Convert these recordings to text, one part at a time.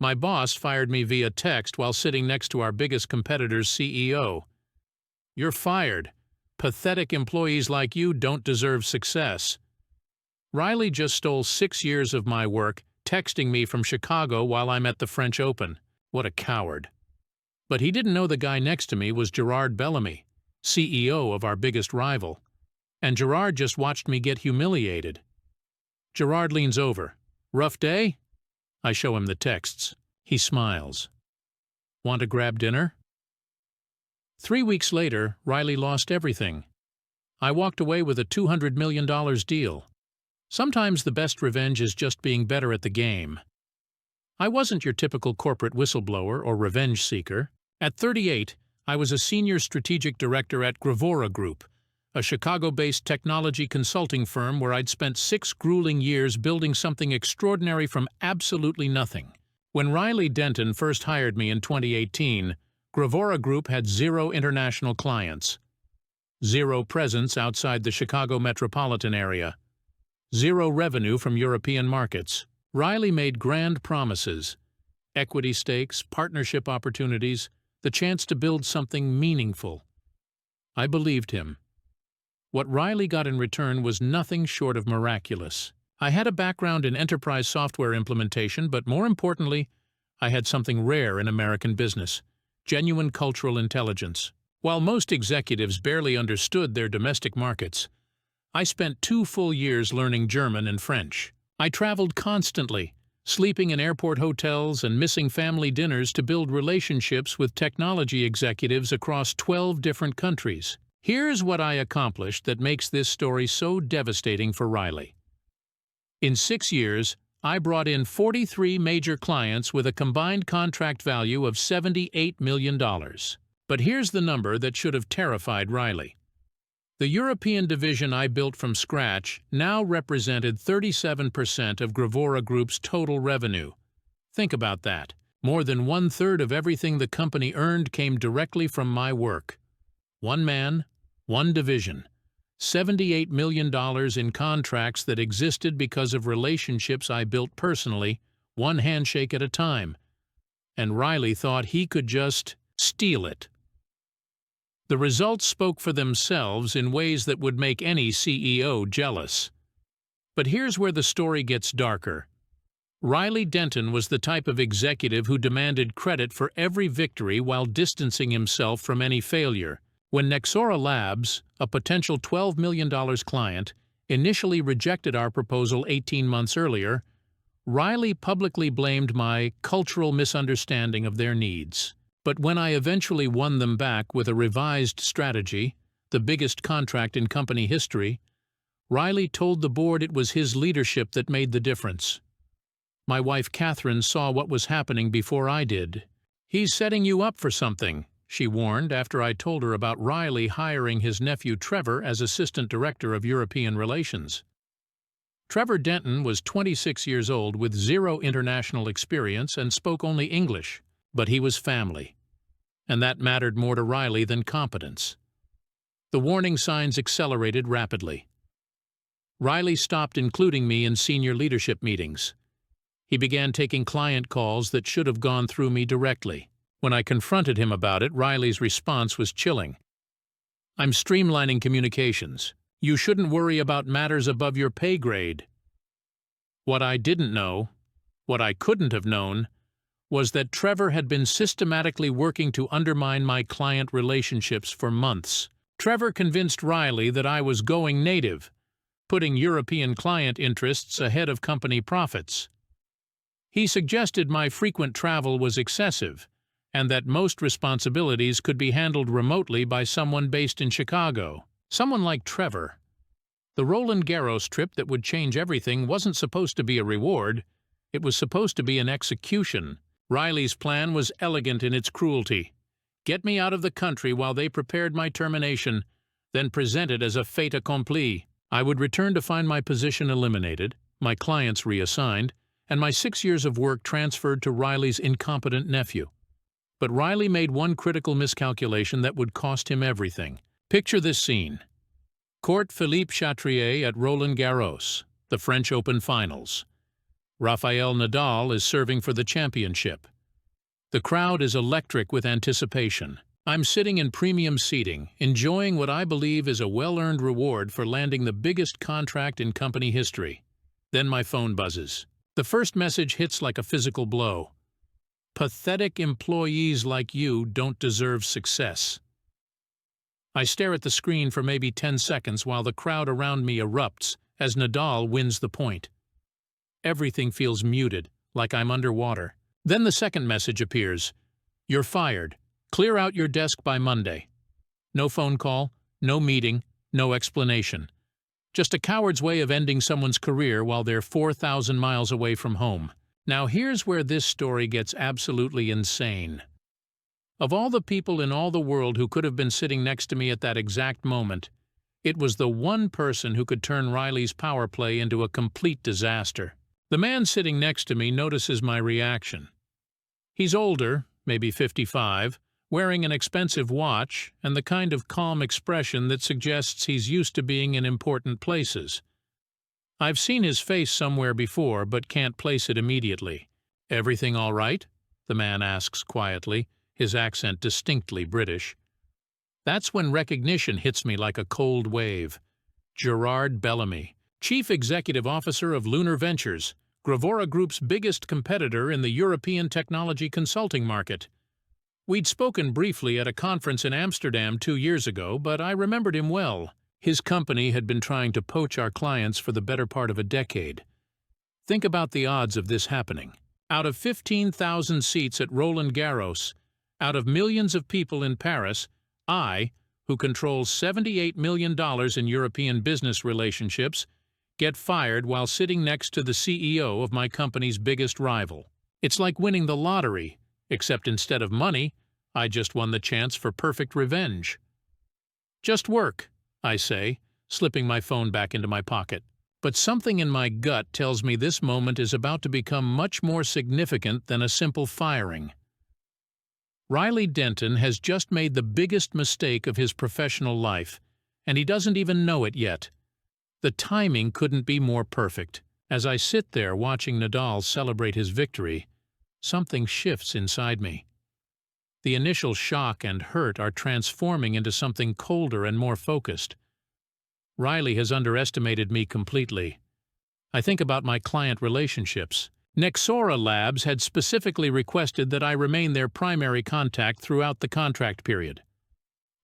My boss fired me via text while sitting next to our biggest competitor's CEO. "You're fired. Pathetic employees like you don't deserve success." Riley just stole 6 years of my work, texting me from Chicago while I'm at the French Open. What a coward. But he didn't know the guy next to me was Gerard Bellamy, CEO of our biggest rival. And Gerard just watched me get humiliated. Gerard leans over. "Rough day?" I show him the texts. He smiles. "Want to grab dinner?" 3 weeks later, Riley lost everything. I walked away with a $200 million deal. Sometimes the best revenge is just being better at the game. I wasn't your typical corporate whistleblower or revenge seeker. At 38, I was a senior strategic director at Gravora Group, a Chicago-based technology consulting firm where I'd spent 6 grueling years building something extraordinary from absolutely nothing. When Riley Denton first hired me in 2018, Gravora Group had 0 international clients, 0 presence outside the Chicago metropolitan area, 0 revenue from European markets. Riley made grand promises: equity stakes, partnership opportunities, the chance to build something meaningful. I believed him. What Riley got in return was nothing short of miraculous. I had a background in enterprise software implementation, but more importantly, I had something rare in American business: genuine cultural intelligence. While most executives barely understood their domestic markets, I spent 2 full years learning German and French. I traveled constantly, sleeping in airport hotels and missing family dinners to build relationships with technology executives across 12 different countries. Here's what I accomplished that makes this story so devastating for Riley. In 6 years, I brought in 43 major clients with a combined contract value of $78 million. But here's the number that should have terrified Riley. The European division I built from scratch now represented 37% of Gravora Group's total revenue. Think about that. More than 1/3 of everything the company earned came directly from my work. One man, one division. $78 million in contracts that existed because of relationships I built personally, one handshake at a time. And Riley thought he could just steal it. The results spoke for themselves in ways that would make any CEO jealous. But here's where the story gets darker. Riley Denton was the type of executive who demanded credit for every victory while distancing himself from any failure. When Nexora Labs, a potential $12 million client, initially rejected our proposal 18 months earlier, Riley publicly blamed my cultural misunderstanding of their needs. But when I eventually won them back with a revised strategy, the biggest contract in company history, Riley told the board it was his leadership that made the difference. My wife Catherine saw what was happening before I did. "He's setting you up for something," she warned after I told her about Riley hiring his nephew Trevor as Assistant Director of European Relations. Trevor Denton was 26 years old with 0 international experience and spoke only English. But he was family, and that mattered more to Riley than competence. The warning signs accelerated rapidly. Riley stopped including me in senior leadership meetings. He began taking client calls that should have gone through me directly. When I confronted him about it, Riley's response was chilling. "I'm streamlining communications. You shouldn't worry about matters above your pay grade." What I didn't know, what I couldn't have known, was that Trevor had been systematically working to undermine my client relationships for months. Trevor convinced Riley that I was going native, putting European client interests ahead of company profits. He suggested my frequent travel was excessive, and that most responsibilities could be handled remotely by someone based in Chicago. Someone like Trevor. The Roland Garros trip that would change everything wasn't supposed to be a reward, it was supposed to be an execution. Riley's plan was elegant in its cruelty. Get me out of the country while they prepared my termination, then present it as a fait accompli. I would return to find my position eliminated, my clients reassigned, and my 6 years of work transferred to Riley's incompetent nephew. But Riley made one critical miscalculation that would cost him everything. Picture this scene. Court Philippe Chatrier at Roland Garros, the French Open Finals. Rafael Nadal is serving for the championship. The crowd is electric with anticipation. I'm sitting in premium seating, enjoying what I believe is a well-earned reward for landing the biggest contract in company history. Then my phone buzzes. The first message hits like a physical blow. Pathetic employees like you don't deserve success. I stare at the screen for maybe 10 seconds while the crowd around me erupts as Nadal wins the point. Everything feels muted, like I'm underwater. Then the second message appears. You're fired. Clear out your desk by Monday. No phone call, no meeting, no explanation. Just a coward's way of ending someone's career while they're 4,000 miles away from home. Now here's where this story gets absolutely insane. Of all the people in all the world who could have been sitting next to me at that exact moment, it was the one person who could turn Riley's power play into a complete disaster. The man sitting next to me notices my reaction. He's older, maybe 55, wearing an expensive watch and the kind of calm expression that suggests he's used to being in important places. I've seen his face somewhere before but can't place it immediately. "Everything all right?" the man asks quietly, his accent distinctly British. That's when recognition hits me like a cold wave. Gerard Bellamy, Chief Executive Officer of Lunar Ventures, Gravora Group's biggest competitor in the European technology consulting market. We'd spoken briefly at a conference in Amsterdam 2 years ago, but I remembered him well. His company had been trying to poach our clients for the better part of a decade. Think about the odds of this happening. Out of 15,000 seats at Roland Garros, out of millions of people in Paris, I, who controls $78 million in European business relationships, get fired while sitting next to the CEO of my company's biggest rival. It's like winning the lottery, except instead of money, I just won the chance for perfect revenge. "Just work," I say, slipping my phone back into my pocket. But something in my gut tells me this moment is about to become much more significant than a simple firing. Riley Denton has just made the biggest mistake of his professional life, and he doesn't even know it yet. The timing couldn't be more perfect. As I sit there watching Nadal celebrate his victory, something shifts inside me. The initial shock and hurt are transforming into something colder and more focused. Riley has underestimated me completely. I think about my client relationships. Nexora Labs had specifically requested that I remain their primary contact throughout the contract period.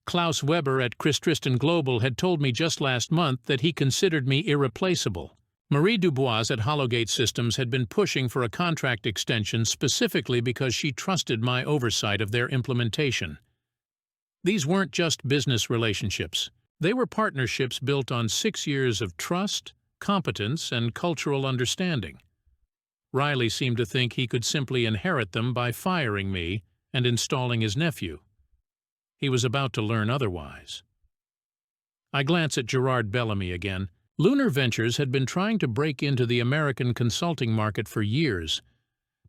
Klaus Weber at Chris Tristan Global had told me just last month that he considered me irreplaceable. Marie Dubois at Hollowgate Systems had been pushing for a contract extension specifically because she trusted my oversight of their implementation. These weren't just business relationships. They were partnerships built on 6 years of trust, competence, and cultural understanding. Riley seemed to think he could simply inherit them by firing me and installing his nephew. He was about to learn otherwise. I glance at Gerard Bellamy again. Lunar Ventures had been trying to break into the American consulting market for years,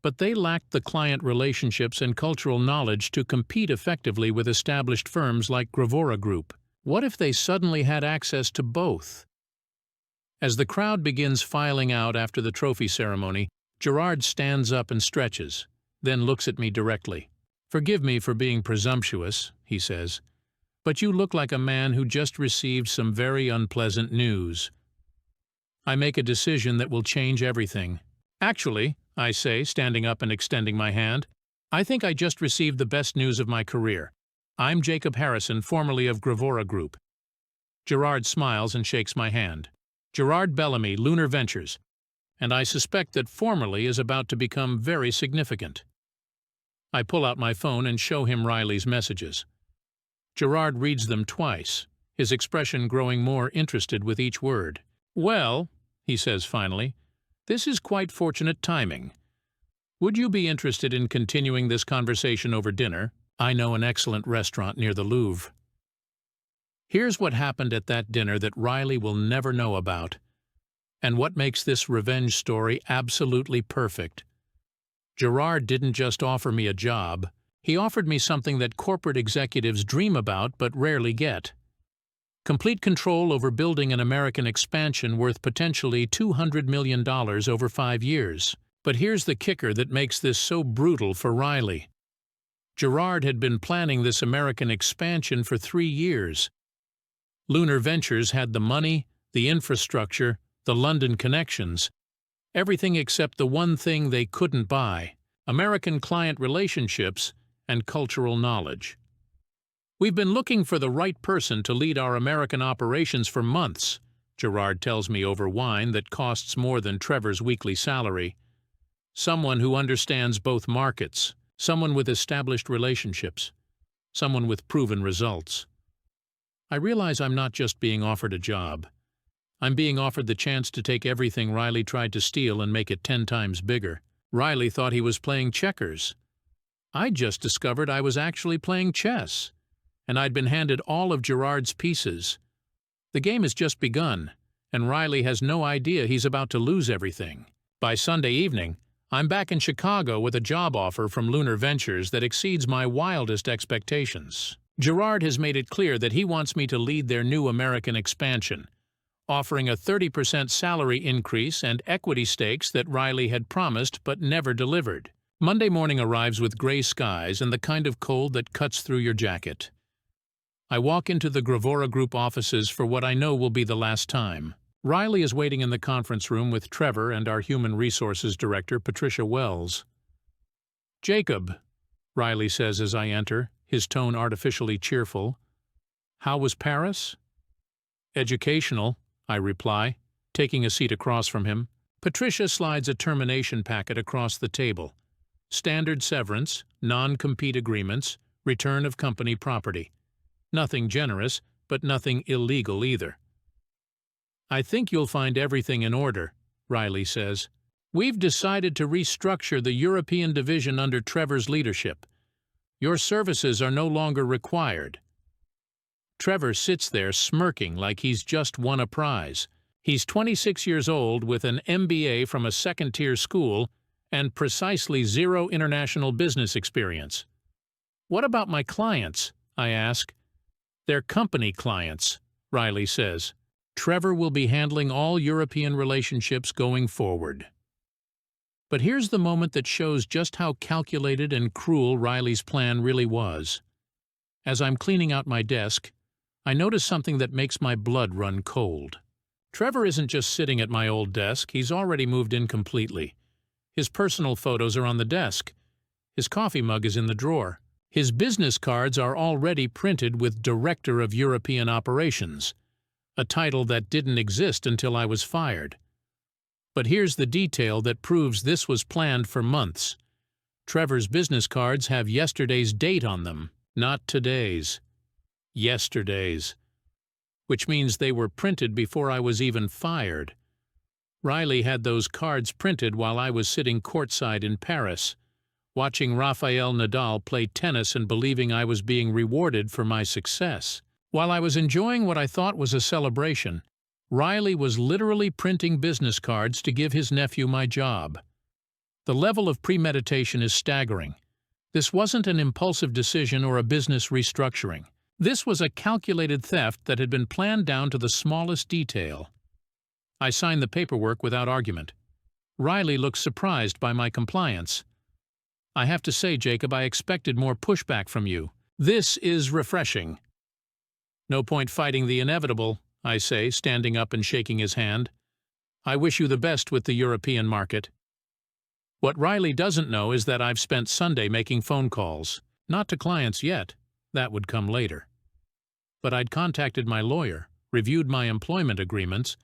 but they lacked the client relationships and cultural knowledge to compete effectively with established firms like Gravora Group. What if they suddenly had access to both? As the crowd begins filing out after the trophy ceremony, Gerard stands up and stretches, then looks at me directly. "Forgive me for being presumptuous," he says, "but you look like a man who just received some very unpleasant news." I make a decision that will change everything. "Actually," I say, standing up and extending my hand, "I think I just received the best news of my career. I'm Jacob Harrison, formerly of Gravora Group." Gerard smiles and shakes my hand. "Gerard Bellamy, Lunar Ventures," and I suspect that formerly is about to become very significant. I pull out my phone and show him Riley's messages. Gerard reads them twice, his expression growing more interested with each word. "Well," he says finally, "this is quite fortunate timing. Would you be interested in continuing this conversation over dinner? I know an excellent restaurant near the Louvre." Here's what happened at that dinner that Riley will never know about, and what makes this revenge story absolutely perfect. Gerard didn't just offer me a job, he offered me something that corporate executives dream about but rarely get. Complete control over building an American expansion worth potentially $200 million over 5 years. But here's the kicker that makes this so brutal for Riley. Gerard had been planning this American expansion for 3 years. Lunar Ventures had the money, the infrastructure, the London connections, everything except the one thing they couldn't buy: American client relationships and cultural knowledge. "We've been looking for the right person to lead our American operations for months," Gerard tells me over wine that costs more than Trevor's weekly salary. "Someone who understands both markets, someone with established relationships, someone with proven results." I realize I'm not just being offered a job. I'm being offered the chance to take everything Riley tried to steal and make it 10 times bigger. Riley thought he was playing checkers. I just discovered I was actually playing chess, and I'd been handed all of Gerard's pieces. The game has just begun, and Riley has no idea he's about to lose everything. By Sunday evening, I'm back in Chicago with a job offer from Lunar Ventures that exceeds my wildest expectations. Gerard has made it clear that he wants me to lead their new American expansion, offering a 30% salary increase and equity stakes that Riley had promised but never delivered. Monday morning arrives with gray skies and the kind of cold that cuts through your jacket. I walk into the Gravora Group offices for what I know will be the last time. Riley is waiting in the conference room with Trevor and our Human Resources Director, Patricia Wells. "Jacob," Riley says as I enter, his tone artificially cheerful. "How was Paris?" "Educational," I reply, taking a seat across from him. Patricia slides a termination packet across the table. Standard severance, non-compete agreements, return of company property. Nothing generous, but nothing illegal either. "I think you'll find everything in order," Riley says. "We've decided to restructure the European division under Trevor's leadership. Your services are no longer required." Trevor sits there smirking like he's just won a prize. He's 26 years old with an MBA from a second-tier school and precisely 0 international business experience. "What about my clients?" I ask. "They're company clients," Riley says. "Trevor will be handling all European relationships going forward." But here's the moment that shows just how calculated and cruel Riley's plan really was. As I'm cleaning out my desk, I notice something that makes my blood run cold. Trevor isn't just sitting at my old desk, he's already moved in completely. His personal photos are on the desk. His coffee mug is in the drawer. His business cards are already printed with Director of European Operations, a title that didn't exist until I was fired. But here's the detail that proves this was planned for months. Trevor's business cards have yesterday's date on them, not today's. Yesterday's. Which means they were printed before I was even fired. Riley had those cards printed while I was sitting courtside in Paris, watching Rafael Nadal play tennis and believing I was being rewarded for my success. While I was enjoying what I thought was a celebration, Riley was literally printing business cards to give his nephew my job. The level of premeditation is staggering. This wasn't an impulsive decision or a business restructuring. This was a calculated theft that had been planned down to the smallest detail. I signed the paperwork without argument. Riley looked surprised by my compliance. "I have to say, Jacob, I expected more pushback from you. This is refreshing." "No point fighting the inevitable," I say, standing up and shaking his hand. "I wish you the best with the European market." What Riley doesn't know is that I've spent Sunday making phone calls. Not to clients yet. That would come later. But I'd contacted my lawyer, reviewed my employment agreements,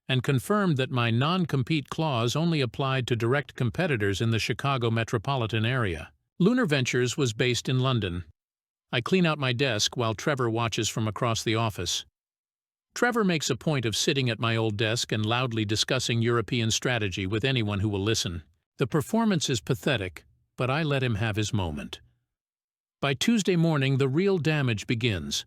and confirmed that my non-compete clause only applied to direct competitors in the Chicago metropolitan area. Lunar Ventures was based in London. I clean out my desk while Trevor watches from across the office. Trevor makes a point of sitting at my old desk and loudly discussing European strategy with anyone who will listen. The performance is pathetic, but I let him have his moment. By Tuesday morning, the real damage begins.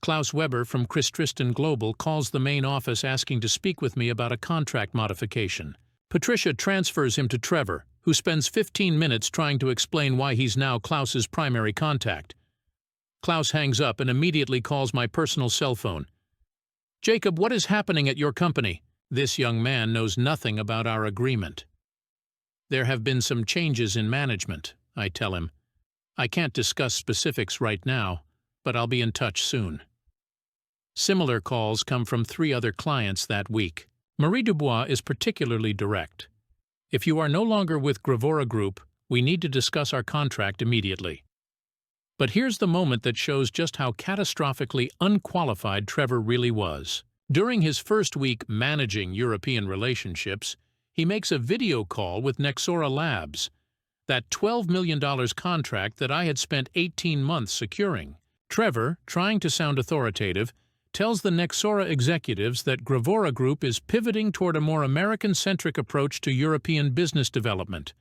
Klaus Weber from Chris Tristan Global calls the main office asking to speak with me about a contract modification. Patricia transfers him to Trevor, who spends 15 minutes trying to explain why he's now Klaus's primary contact. Klaus hangs up and immediately calls my personal cell phone. Jacob, what is happening at your company? This young man knows nothing about our agreement. There have been some changes in management, I tell him. I can't discuss specifics right now, but I'll be in touch soon. Similar calls come from 3 other clients that week. Marie Dubois is particularly direct. If you are no longer with Gravora Group, we need to discuss our contract immediately. But here's the moment that shows just how catastrophically unqualified Trevor really was. During his first week managing European relationships, he makes a video call with Nexora Labs, that $12 million contract that I had spent 18 months securing. Trevor, trying to sound authoritative, tells the Nexora executives that Gravora Group is pivoting toward a more American-centric approach to European business development.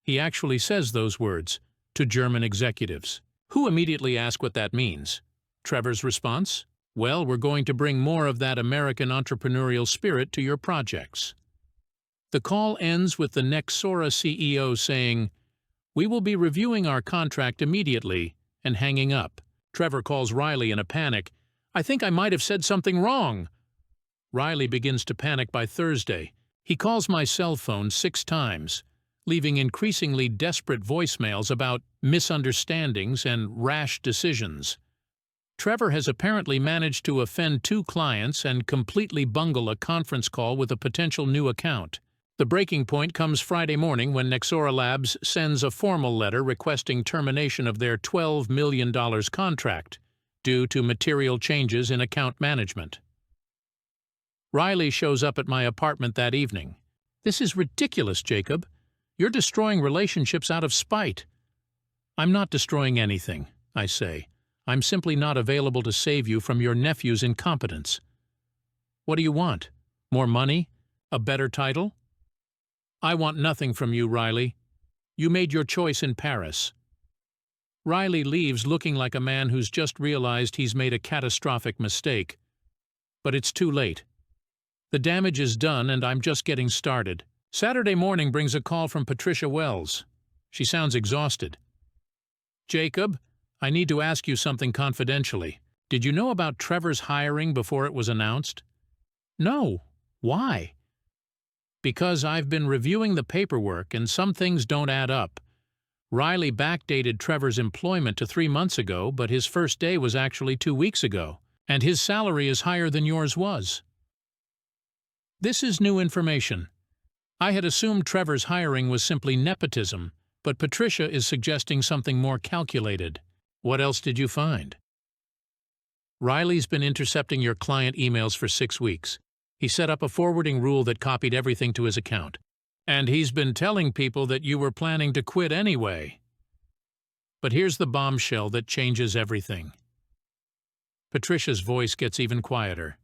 He actually says those words, to German executives, who immediately ask what that means. Trevor's response? Well, we're going to bring more of that American entrepreneurial spirit to your projects. The call ends with the Nexora CEO saying, "We will be reviewing our contract immediately," and hanging up. Trevor calls Riley in a panic. "I think I might have said something wrong." Riley begins to panic by Thursday. He calls my cell phone 6 times, leaving increasingly desperate voicemails about misunderstandings and rash decisions. Trevor has apparently managed to offend 2 clients and completely bungle a conference call with a potential new account. The breaking point comes Friday morning when Nexora Labs sends a formal letter requesting termination of their $12 million contract due to material changes in account management. Riley shows up at my apartment that evening. "This is ridiculous, Jacob. You're destroying relationships out of spite." "I'm not destroying anything," I say. "I'm simply not available to save you from your nephew's incompetence." "What do you want? More money? A better title?" "I want nothing from you, Riley. You made your choice in Paris." Riley leaves looking like a man who's just realized he's made a catastrophic mistake. But it's too late. The damage is done and I'm just getting started. Saturday morning brings a call from Patricia Wells. She sounds exhausted. "Jacob, I need to ask you something confidentially. Did you know about Trevor's hiring before it was announced?" "No. Why?" "Because I've been reviewing the paperwork and some things don't add up. Riley backdated Trevor's employment to 3 months ago, but his first day was actually 2 weeks ago, and his salary is higher than yours was." This is new information. I had assumed Trevor's hiring was simply nepotism, but Patricia is suggesting something more calculated. What else did you find? "Riley's been intercepting your client emails for 6 weeks. He set up a forwarding rule that copied everything to his account. And he's been telling people that you were planning to quit anyway." But here's the bombshell that changes everything. Patricia's voice gets even quieter.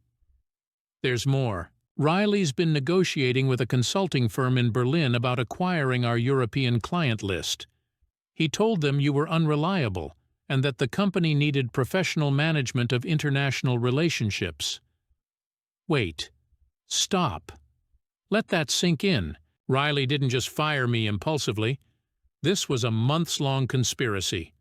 "There's more. Riley's been negotiating with a consulting firm in Berlin about acquiring our European client list. He told them you were unreliable and that the company needed professional management of international relationships." Wait. Stop. Let that sink in. Riley didn't just fire me impulsively. This was a months-long conspiracy.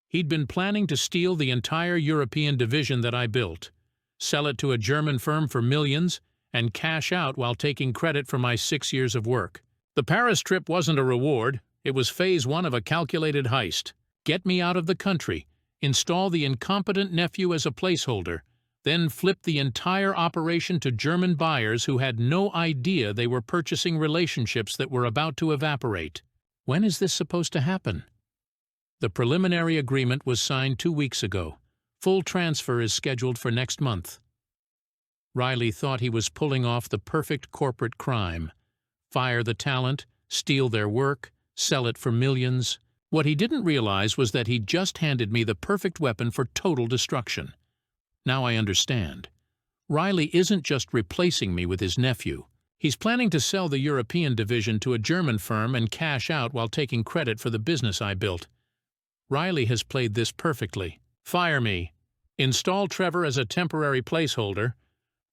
He'd been planning to steal the entire European division that I built, sell it to a German firm for millions, and cash out while taking credit for my 6 years of work. The Paris trip wasn't a reward. It was phase 1 of a calculated heist. Get me out of the country, install the incompetent nephew as a placeholder, then flip the entire operation to German buyers who had no idea they were purchasing relationships that were about to evaporate. When is this supposed to happen? The preliminary agreement was signed 2 weeks ago. Full transfer is scheduled for next month. Riley thought he was pulling off the perfect corporate crime. Fire the talent, steal their work, sell it for millions. What he didn't realize was that he'd just handed me the perfect weapon for total destruction. Now I understand. Riley isn't just replacing me with his nephew. He's planning to sell the European division to a German firm and cash out while taking credit for the business I built. Riley has played this perfectly. Fire me. Install Trevor as a temporary placeholder.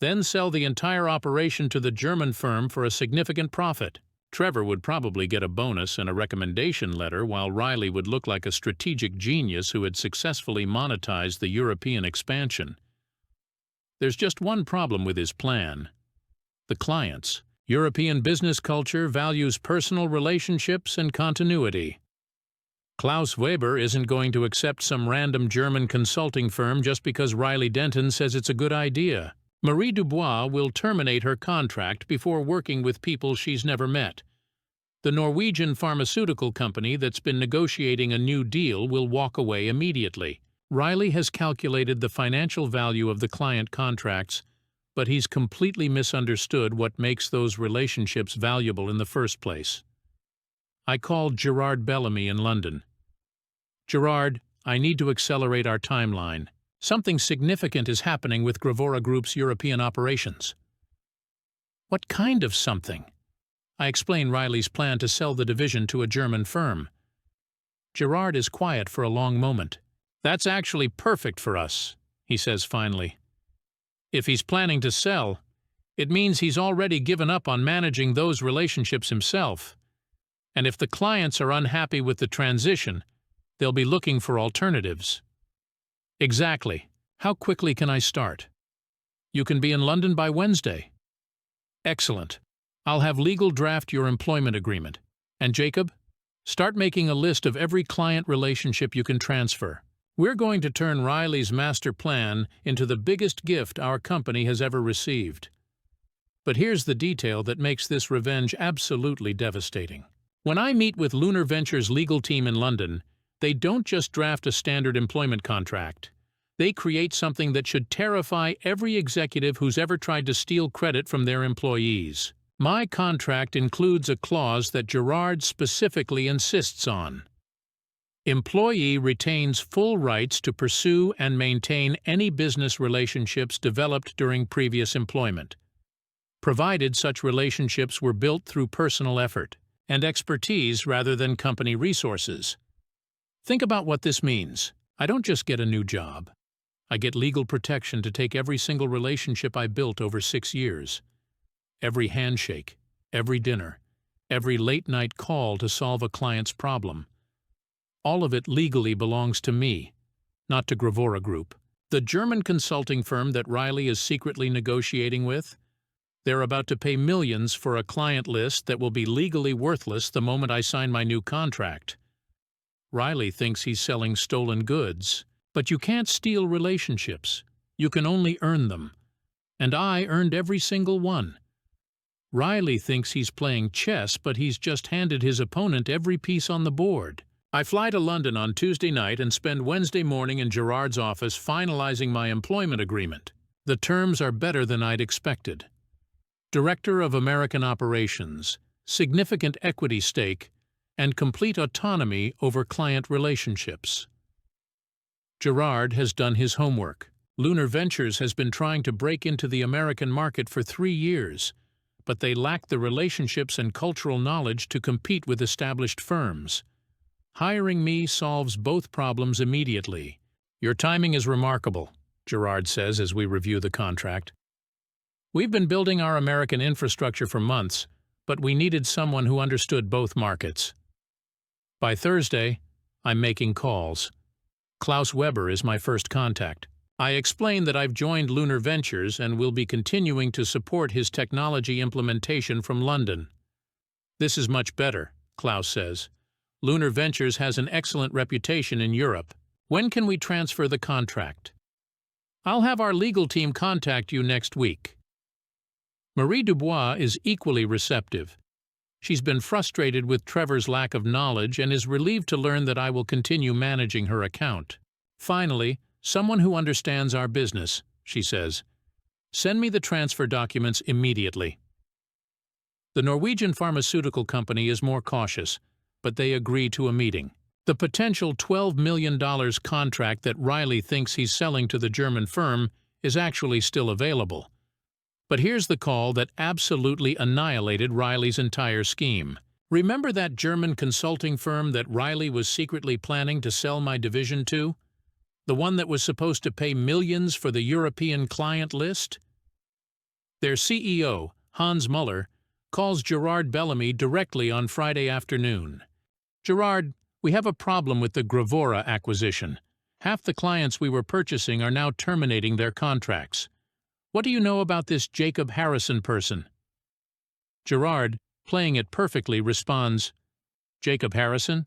Then sell the entire operation to the German firm for a significant profit. Trevor would probably get a bonus and a recommendation letter, while Riley would look like a strategic genius who had successfully monetized the European expansion. There's just one problem with his plan. The clients. European business culture values personal relationships and continuity. Klaus Weber isn't going to accept some random German consulting firm just because Riley Denton says it's a good idea. Marie Dubois will terminate her contract before working with people she's never met. The Norwegian pharmaceutical company that's been negotiating a new deal will walk away immediately. Riley has calculated the financial value of the client contracts, but he's completely misunderstood what makes those relationships valuable in the first place. I called Gerard Bellamy in London. Gerard, I need to accelerate our timeline. Something significant is happening with Gravora Group's European operations. What kind of something? I explain Riley's plan to sell the division to a German firm. Gerard is quiet for a long moment. That's actually perfect for us, he says finally. If he's planning to sell, it means he's already given up on managing those relationships himself. And if the clients are unhappy with the transition, they'll be looking for alternatives. Exactly. How quickly can I start? You can be in London by Wednesday. Excellent. I'll have legal draft your employment agreement. And Jacob, start making a list of every client relationship you can transfer. We're going to turn Riley's master plan into the biggest gift our company has ever received. But here's the detail that makes this revenge absolutely devastating. When I meet with Lunar Ventures' legal team in London, they don't just draft a standard employment contract. They create something that should terrify every executive who's ever tried to steal credit from their employees. My contract includes a clause that Gerard specifically insists on. Employee retains full rights to pursue and maintain any business relationships developed during previous employment, provided such relationships were built through personal effort and expertise rather than company resources. Think about what this means. I don't just get a new job. I get legal protection to take every single relationship I built over 6 years. Every handshake, every dinner, every late-night call to solve a client's problem. All of it legally belongs to me, not to Gravora Group. The German consulting firm that Riley is secretly negotiating with, they're about to pay millions for a client list that will be legally worthless the moment I sign my new contract. Riley thinks he's selling stolen goods, but you can't steal relationships. You can only earn them. And I earned every single one. Riley thinks he's playing chess, but he's just handed his opponent every piece on the board. I fly to London on Tuesday night and spend Wednesday morning in Gerard's office finalizing my employment agreement. The terms are better than I'd expected. Director of American Operations, significant equity stake, and complete autonomy over client relationships. Gerard has done his homework. Lunar Ventures has been trying to break into the American market for 3 years, but they lack the relationships and cultural knowledge to compete with established firms. Hiring me solves both problems immediately. Your timing is remarkable, Gerard says as we review the contract. We've been building our American infrastructure for months, but we needed someone who understood both markets. By Thursday, I'm making calls. Klaus Weber is my first contact. I explain that I've joined Lunar Ventures and will be continuing to support his technology implementation from London. This is much better, Klaus says. Lunar Ventures has an excellent reputation in Europe. When can we transfer the contract? I'll have our legal team contact you next week. Marie Dubois is equally receptive. She's been frustrated with Trevor's lack of knowledge and is relieved to learn that I will continue managing her account. Finally, someone who understands our business, she says. Send me the transfer documents immediately. The Norwegian pharmaceutical company is more cautious, but they agree to a meeting. The potential $12 million contract that Riley thinks he's selling to the German firm is actually still available. But here's the call that absolutely annihilated Riley's entire scheme. Remember that German consulting firm that Riley was secretly planning to sell my division to? The one that was supposed to pay millions for the European client list? Their CEO, Hans Muller, calls Gerard Bellamy directly on Friday afternoon. Gerard, we have a problem with the Gravora acquisition. Half the clients we were purchasing are now terminating their contracts. What do you know about this Jacob Harrison person? Gerard, playing it perfectly, responds, Jacob Harrison?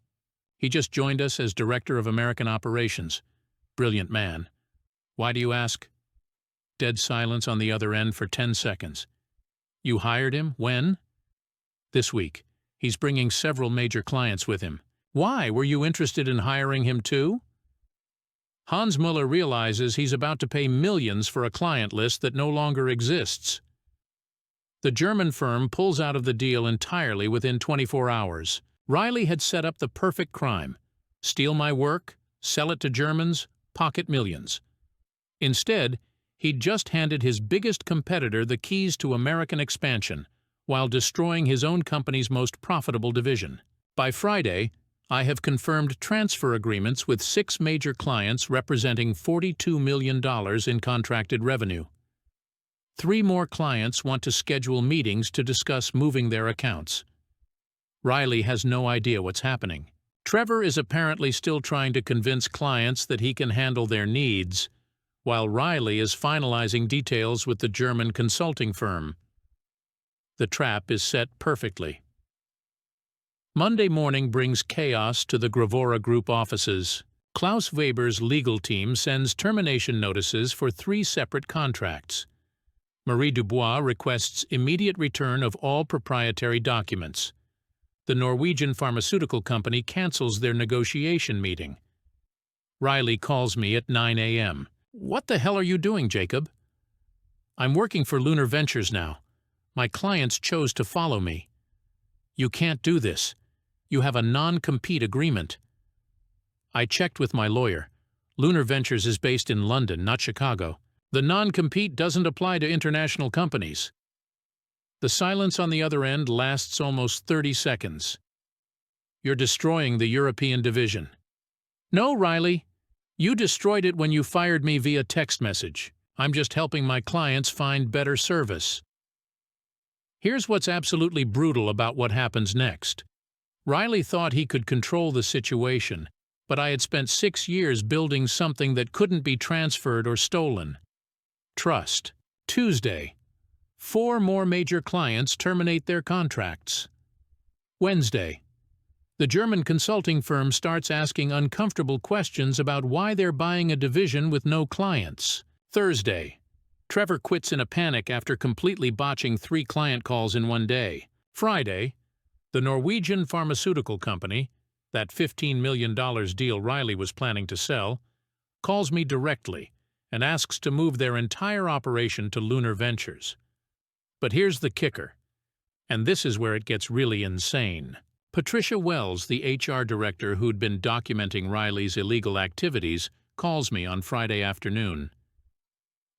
He just joined us as Director of American Operations. Brilliant man. Why do you ask? Dead silence on the other end for 10 seconds. You hired him? When? This week. He's bringing several major clients with him. Why? Were you interested in hiring him too? Hans Muller realizes he's about to pay millions for a client list that no longer exists. The German firm pulls out of the deal entirely within 24 hours. Riley had set up the perfect crime: steal my work, sell it to Germans, pocket millions. Instead, he'd just handed his biggest competitor the keys to American expansion, while destroying his own company's most profitable division. By Friday, I have confirmed transfer agreements with 6 major clients representing $42 million in contracted revenue. 3 more clients want to schedule meetings to discuss moving their accounts. Riley has no idea what's happening. Trevor is apparently still trying to convince clients that he can handle their needs, while Riley is finalizing details with the German consulting firm. The trap is set perfectly. Monday morning brings chaos to the Gravora Group offices. Klaus Weber's legal team sends termination notices for 3 separate contracts. Marie Dubois requests immediate return of all proprietary documents. The Norwegian pharmaceutical company cancels their negotiation meeting. Riley calls me at 9 a.m. What the hell are you doing, Jacob? I'm working for Lunar Ventures now. My clients chose to follow me. You can't do this. You have a non-compete agreement. I checked with my lawyer. Lunar Ventures is based in London, not Chicago. The non-compete doesn't apply to international companies. The silence on the other end lasts almost 30 seconds. You're destroying the European division. No, Riley. You destroyed it when you fired me via text message. I'm just helping my clients find better service. Here's what's absolutely brutal about what happens next. Riley thought he could control the situation, but I had spent 6 years building something that couldn't be transferred or stolen. Trust. Tuesday. 4 more major clients terminate their contracts. Wednesday. The German consulting firm starts asking uncomfortable questions about why they're buying a division with no clients. Thursday. Trevor quits in a panic after completely botching 3 client calls in one day. Friday. The Norwegian pharmaceutical company, that $15 million deal Riley was planning to sell, calls me directly and asks to move their entire operation to Lunar Ventures. But here's the kicker, and this is where it gets really insane. Patricia Wells, the HR director who'd been documenting Riley's illegal activities, calls me on Friday afternoon.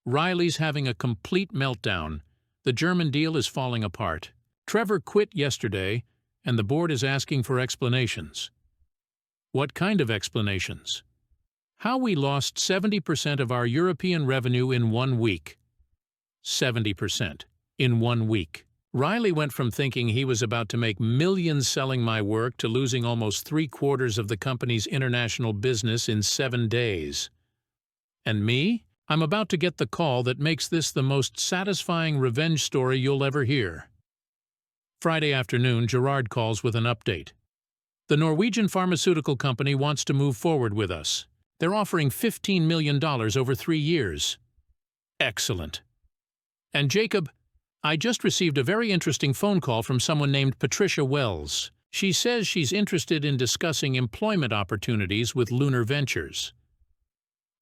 Riley's having a complete meltdown. The German deal is falling apart. Trevor quit yesterday, and the board is asking for explanations. What kind of explanations? How we lost 70% of our European revenue in 1 week. 70%. In 1 week. Riley went from thinking he was about to make millions selling my work to losing almost 3/4 of the company's international business in 7 days. And me? I'm about to get the call that makes this the most satisfying revenge story you'll ever hear. Friday afternoon, Gerard calls with an update. The Norwegian pharmaceutical company wants to move forward with us. They're offering $15 million over 3 years. Excellent. And Jacob, I just received a very interesting phone call from someone named Patricia Wells. She says she's interested in discussing employment opportunities with Lunar Ventures.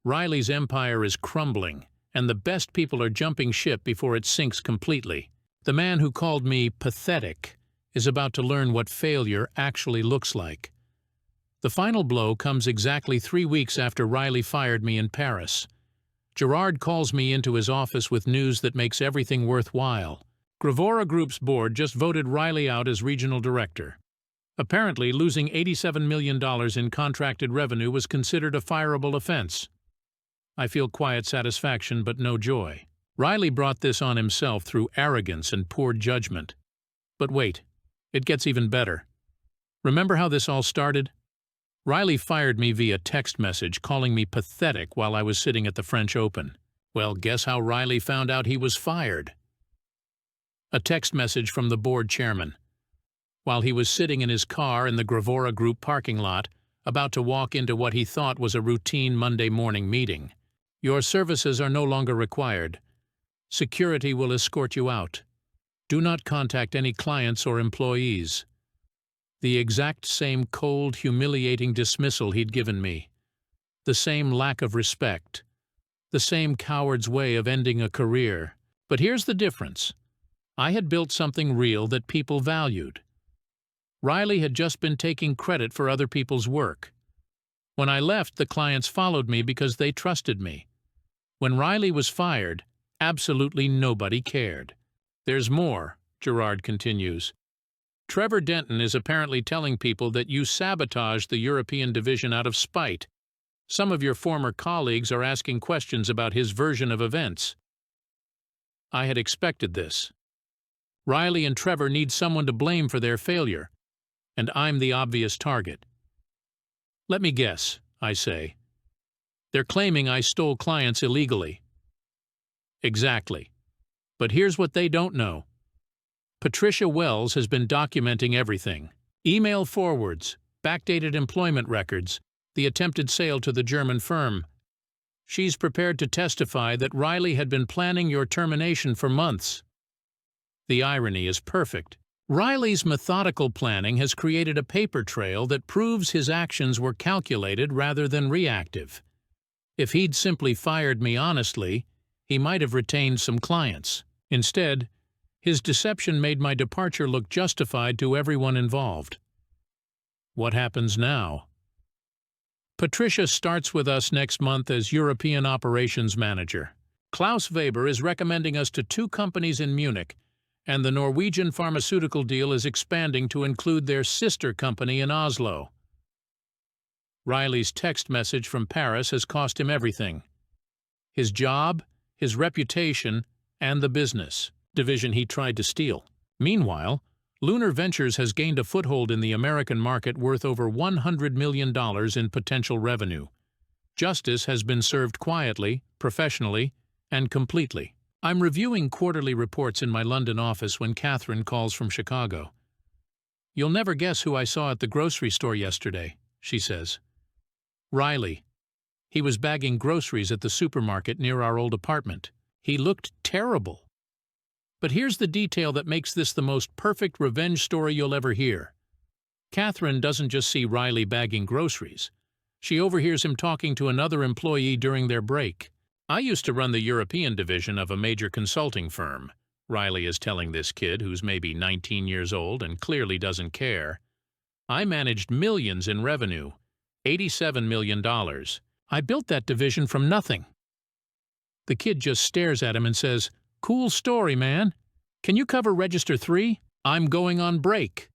Riley's empire is crumbling, and the best people are jumping ship before it sinks completely. The man who called me pathetic is about to learn what failure actually looks like. The final blow comes exactly 3 weeks after Riley fired me in Paris. Gerard calls me into his office with news that makes everything worthwhile. Gravora Group's board just voted Riley out as regional director. Apparently, losing $87 million in contracted revenue was considered a fireable offense. I feel quiet satisfaction but no joy. Riley brought this on himself through arrogance and poor judgment. But wait, it gets even better. Remember how this all started? Riley fired me via text message, calling me pathetic while I was sitting at the French Open. Well, guess how Riley found out he was fired? A text message from the board chairman. While he was sitting in his car in the Gravora Group parking lot, about to walk into what he thought was a routine Monday morning meeting. Your services are no longer required. Security will escort you out. Do not contact any clients or employees. The exact same cold, humiliating dismissal he'd given me. The same lack of respect. The same coward's way of ending a career. But here's the difference. I had built something real that people valued. Riley had just been taking credit for other people's work. When I left, the clients followed me because they trusted me. When Riley was fired, absolutely nobody cared. There's more, Gerard continues. Trevor Denton is apparently telling people that you sabotaged the European division out of spite. Some of your former colleagues are asking questions about his version of events. I had expected this. Riley and Trevor need someone to blame for their failure, and I'm the obvious target. Let me guess, I say. They're claiming I stole clients illegally. Exactly. But here's what they don't know. Patricia Wells has been documenting everything. Email forwards, backdated employment records, the attempted sale to the German firm. She's prepared to testify that Riley had been planning your termination for months. The irony is perfect. Riley's methodical planning has created a paper trail that proves his actions were calculated rather than reactive. If he'd simply fired me honestly, he might have retained some clients. Instead, his deception made my departure look justified to everyone involved. What happens now? Patricia starts with us next month as European Operations Manager. Klaus Weber is recommending us to 2 companies in Munich, and the Norwegian pharmaceutical deal is expanding to include their sister company in Oslo. Riley's text message from Paris has cost him everything. His job, his reputation, and the business division he tried to steal. Meanwhile, Lunar Ventures has gained a foothold in the American market worth over $100 million in potential revenue. Justice has been served quietly, professionally, and completely. I'm reviewing quarterly reports in my London office when Catherine calls from Chicago. You'll never guess who I saw at the grocery store yesterday, she says. Riley. He was bagging groceries at the supermarket near our old apartment. He looked terrible. But here's the detail that makes this the most perfect revenge story you'll ever hear. Catherine doesn't just see Riley bagging groceries. She overhears him talking to another employee during their break. I used to run the European division of a major consulting firm, Riley is telling this kid who's maybe 19 years old and clearly doesn't care. I managed millions in revenue, $87 million. I built that division from nothing. The kid just stares at him and says, "Cool story, man. Can you cover Register 3? I'm going on break."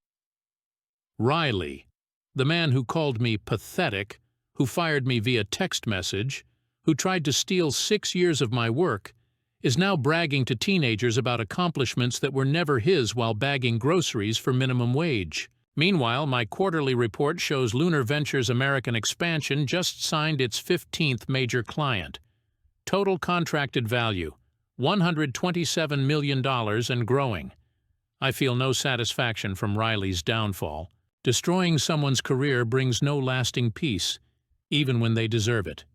Riley, the man who called me pathetic, who fired me via text message, who tried to steal 6 years of my work, is now bragging to teenagers about accomplishments that were never his while bagging groceries for minimum wage. Meanwhile, my quarterly report shows Lunar Ventures' American expansion just signed its 15th major client. Total contracted value, $127 million and growing. I feel no satisfaction from Riley's downfall. Destroying someone's career brings no lasting peace, even when they deserve it.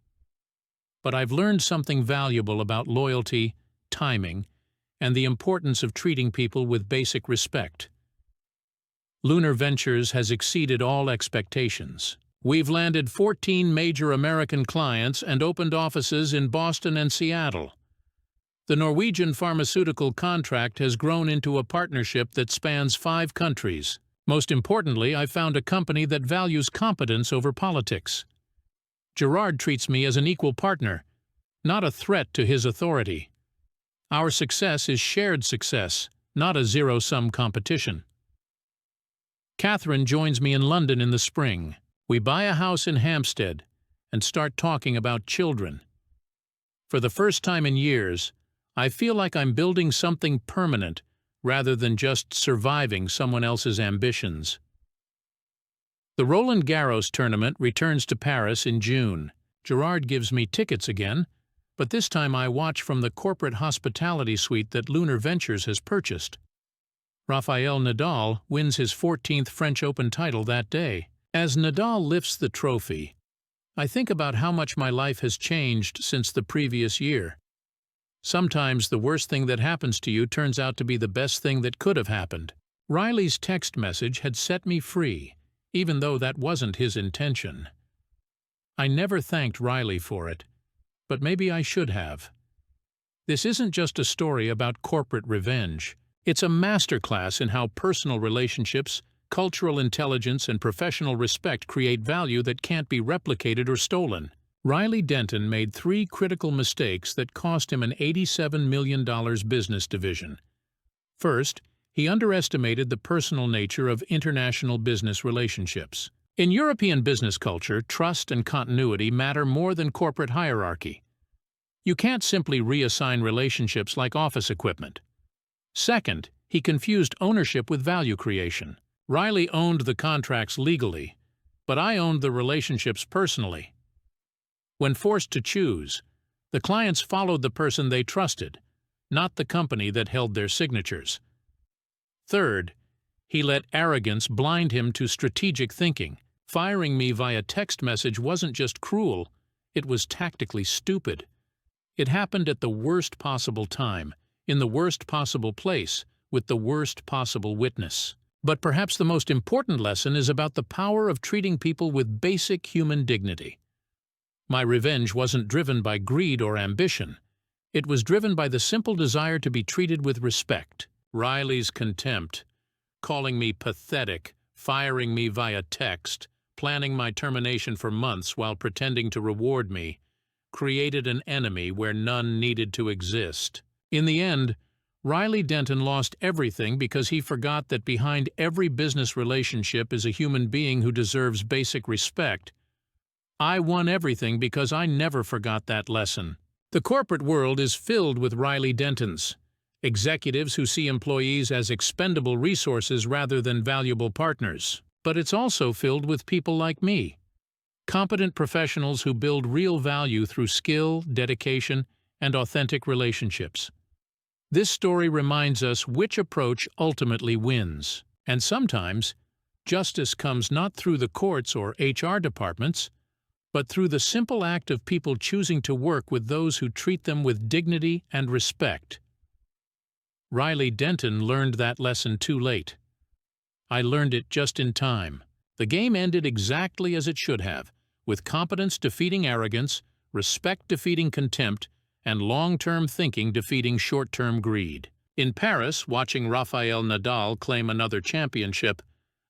But I've learned something valuable about loyalty, timing, and the importance of treating people with basic respect. Lunar Ventures has exceeded all expectations. We've landed 14 major American clients and opened offices in Boston and Seattle. The Norwegian pharmaceutical contract has grown into a partnership that spans 5 countries. Most importantly, I found a company that values competence over politics. Gerard treats me as an equal partner, not a threat to his authority. Our success is shared success, not a zero-sum competition. Catherine joins me in London in the spring. We buy a house in Hampstead and start talking about children. For the first time in years, I feel like I'm building something permanent rather than just surviving someone else's ambitions. The Roland Garros tournament returns to Paris in June. Gerard gives me tickets again, but this time I watch from the corporate hospitality suite that Lunar Ventures has purchased. Rafael Nadal wins his 14th French Open title that day. As Nadal lifts the trophy, I think about how much my life has changed since the previous year. Sometimes the worst thing that happens to you turns out to be the best thing that could have happened. Riley's text message had set me free, even though that wasn't his intention. I never thanked Riley for it, but maybe I should have. This isn't just a story about corporate revenge. It's a masterclass in how personal relationships, cultural intelligence, and professional respect create value that can't be replicated or stolen. Riley Denton made 3 critical mistakes that cost him an $87 million business division. First, he underestimated the personal nature of international business relationships. In European business culture, trust and continuity matter more than corporate hierarchy. You can't simply reassign relationships like office equipment. Second, he confused ownership with value creation. Riley owned the contracts legally, but I owned the relationships personally. When forced to choose, the clients followed the person they trusted, not the company that held their signatures. Third, he let arrogance blind him to strategic thinking. Firing me via text message wasn't just cruel, it was tactically stupid. It happened at the worst possible time, in the worst possible place, with the worst possible witness. But perhaps the most important lesson is about the power of treating people with basic human dignity. My revenge wasn't driven by greed or ambition. It was driven by the simple desire to be treated with respect. Riley's contempt, calling me pathetic, firing me via text, planning my termination for months while pretending to reward me, created an enemy where none needed to exist. In the end, Riley Denton lost everything because he forgot that behind every business relationship is a human being who deserves basic respect. I won everything because I never forgot that lesson. The corporate world is filled with Riley Dentons, executives who see employees as expendable resources rather than valuable partners. But it's also filled with people like me, competent professionals who build real value through skill, dedication, and authentic relationships. This story reminds us which approach ultimately wins. And sometimes, justice comes not through the courts or HR departments, but through the simple act of people choosing to work with those who treat them with dignity and respect. Riley Denton learned that lesson too late. I learned it just in time. The game ended exactly as it should have, with competence defeating arrogance, respect defeating contempt, and long-term thinking defeating short-term greed. In Paris, watching Rafael Nadal claim another championship,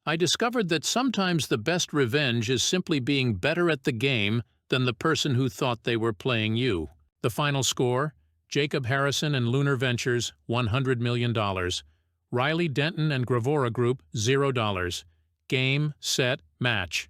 I discovered that sometimes the best revenge is simply being better at the game than the person who thought they were playing you. The final score: Jacob Harrison and Lunar Ventures, $100 million. Riley Denton and Gravora Group, $0. Game, set, match.